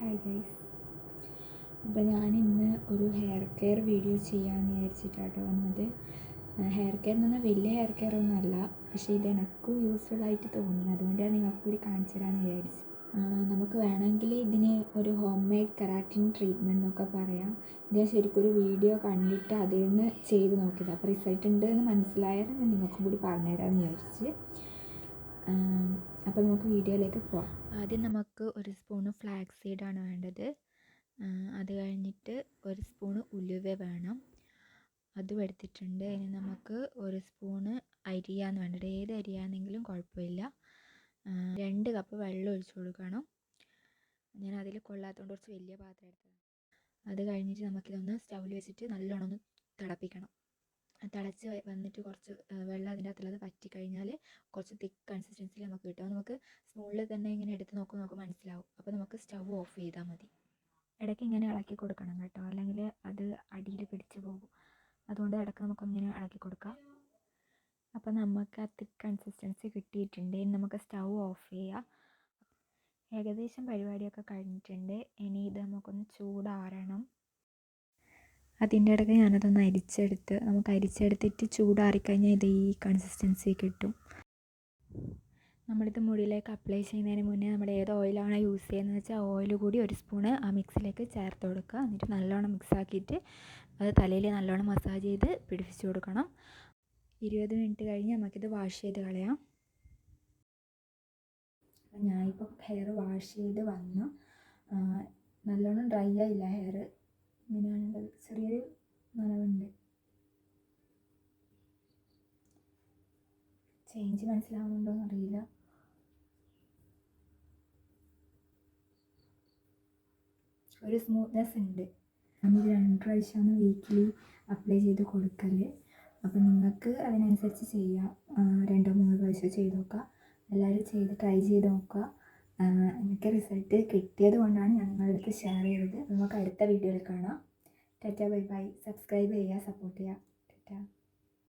Hi guys. അപ്പോൾ ഞാനിന്ന് ഒരു ഹെയർ കെയർ വീഡിയോ ചെയ്യാമെന്ന് വിചാരിച്ചിട്ടാട്ടോ വന്നത്. ഹെയർ കെയർ എന്ന് പറഞ്ഞാൽ വലിയ ഹെയർ കെയർ ഒന്നും അല്ല, പക്ഷേ ഇത് എനിക്കും യൂസ്ഫുള്ളായിട്ട് തോന്നി, അതുകൊണ്ട് ഞാൻ നിങ്ങൾക്ക് കൂടി കാണിച്ചു തരാമെന്ന് വിചാരിച്ചു. നമുക്ക് വേണമെങ്കിൽ ഇതിന് ഒരു ഹോം മെയ്ഡ് കെരാറ്റിൻ ട്രീറ്റ്മെൻറ്റ് എന്നൊക്കെ പറയാം. ഞാൻ ശരിക്കും ഒരു വീഡിയോ കണ്ടിട്ട് അതിൽ നിന്ന് ചെയ്ത് നോക്കിയത്, അപ്പോൾ റിസൾട്ട് ഉണ്ട് എന്ന് മനസ്സിലായാൽ ഞാൻ നിങ്ങൾക്കും കൂടി പറഞ്ഞുതരാമെന്ന് വിചാരിച്ച്. അപ്പോൾ നമുക്ക് വീഡിയോയിലേക്ക് പോവാം. ആദ്യം നമുക്ക് ഒരു സ്പൂണ് ഫ്ലാക്സ് സീഡാണ് വേണ്ടത്. അത് കഴിഞ്ഞിട്ട് ഒരു സ്പൂണ് ഉലുവ വേണം, അതും എടുത്തിട്ടുണ്ട്. ഇനി നമുക്ക് ഒരു സ്പൂണ് അരിയാണ് വേണ്ടത്, ഏത് അരിയാണെങ്കിലും കുഴപ്പമില്ല. 2 കപ്പ് വെള്ളം ഒഴിച്ചു കൊടുക്കണം. ഞാൻ അതിൽ കൊള്ളാത്തതുകൊണ്ട് കുറച്ച് വലിയ പാത്രം എടുത്തതാണ്. അത് കഴിഞ്ഞിട്ട് നമുക്കിതൊന്ന് സ്റ്റൗവിൽ വെച്ചിട്ട് നല്ലോണം ഒന്ന് തിളപ്പിക്കണം. തിളച്ച് വന്നിട്ട് കുറച്ച് വെള്ളം അതിൻ്റെ അകത്തുള്ളത് വറ്റിക്കഴിഞ്ഞാൽ കുറച്ച് തിക്ക് കൺസിസ്റ്റൻസിൽ നമുക്ക് കിട്ടും. നമുക്ക് സ്പൂണിൽ തന്നെ ഇങ്ങനെ എടുത്ത് നോക്കുമ്പോൾ മനസ്സിലാവും. അപ്പോൾ നമുക്ക് സ്റ്റൗ ഓഫ് ചെയ്താൽ മതി. ഇടയ്ക്ക് ഇങ്ങനെ ഇളക്കി കൊടുക്കണം കേട്ടോ, അല്ലെങ്കിൽ അത് അടിയിൽ പിടിച്ച് പോകും. അതുകൊണ്ട് ഇടയ്ക്ക് നമുക്കൊന്നിങ്ങനെ ഇളക്കി കൊടുക്കാം. അപ്പോൾ നമുക്ക് ആ തിക്ക് കൺസിസ്റ്റൻസി കിട്ടിയിട്ടുണ്ട്. ഇനി നമുക്ക് സ്റ്റൗ ഓഫ് ചെയ്യാം. ഏകദേശം പരിപാടിയൊക്കെ കഴിഞ്ഞിട്ടുണ്ട്. ഇനി ഇത് നമുക്കൊന്ന് ചൂടാറണം. അതിൻ്റെ ഇടയ്ക്ക് ഞാനതൊന്ന് അരിച്ചെടുത്ത്, നമുക്ക് അരിച്ചെടുത്തിട്ട് ചൂടാറിക്കഴിഞ്ഞാൽ ഇത് ഈ കൺസിസ്റ്റൻസി കിട്ടും. നമ്മളിത് മുടിയിലേക്ക് അപ്ലൈ ചെയ്യുന്നതിന് മുന്നേ നമ്മൾ ഏത് ഓയിലാണോ യൂസ് ചെയ്യുന്നത് വെച്ചാൽ ഓയിൽ കൂടി ഒരു സ്പൂണ് ആ മിക്സിലേക്ക് ചേർത്ത് കൊടുക്കുക. എന്നിട്ട് നല്ലോണം മിക്സാക്കിയിട്ട് അത് തലയിൽ നല്ലോണം മസാജ് ചെയ്ത് പിടിപ്പിച്ച് കൊടുക്കണം. 20 മിനിറ്റ് കഴിഞ്ഞ് നമുക്കിത് വാഷ് ചെയ്ത് കളയാം. ഞാനിപ്പോൾ ഹെയർ വാഷ് ചെയ്ത് വന്നു. നല്ലോണം ഡ്രൈ ആയില്ല ഹെയർ, ഇങ്ങനെയാണുള്ളത്. ചെറിയൊരു നനവുണ്ട്. ചേഞ്ച് മനസ്സിലാവുന്നുണ്ടോ എന്നറിയില്ല. ഒരു സ്മൂത്ത്നെസ് ഉണ്ട്. ഞാനിത് 2 പ്രാവശ്യമാണ് വീക്കിലി അപ്ലൈ ചെയ്ത് കൊടുക്കൽ. അപ്പോൾ നിങ്ങൾക്ക് അതിനനുസരിച്ച് ചെയ്യാം. 2-3 പ്രാവശ്യം ചെയ്ത് നോക്കുക. എല്ലാവരും ട്രൈ ചെയ്ത് നോക്കുക. എനിക്ക് റിസൾട്ട് കിട്ടിയത് കൊണ്ടാണ് ഞാൻ നിങ്ങളുടെ അടുത്ത് ഷെയർ ചെയ്തത്. നമുക്ക് അടുത്ത വീഡിയോയിൽ കാണാം. Tata bye bye. സബ്സ്ക്രൈബ് ചെയ്യുക, സപ്പോർട്ട് ചെയ്യുക. ടാറ്റ.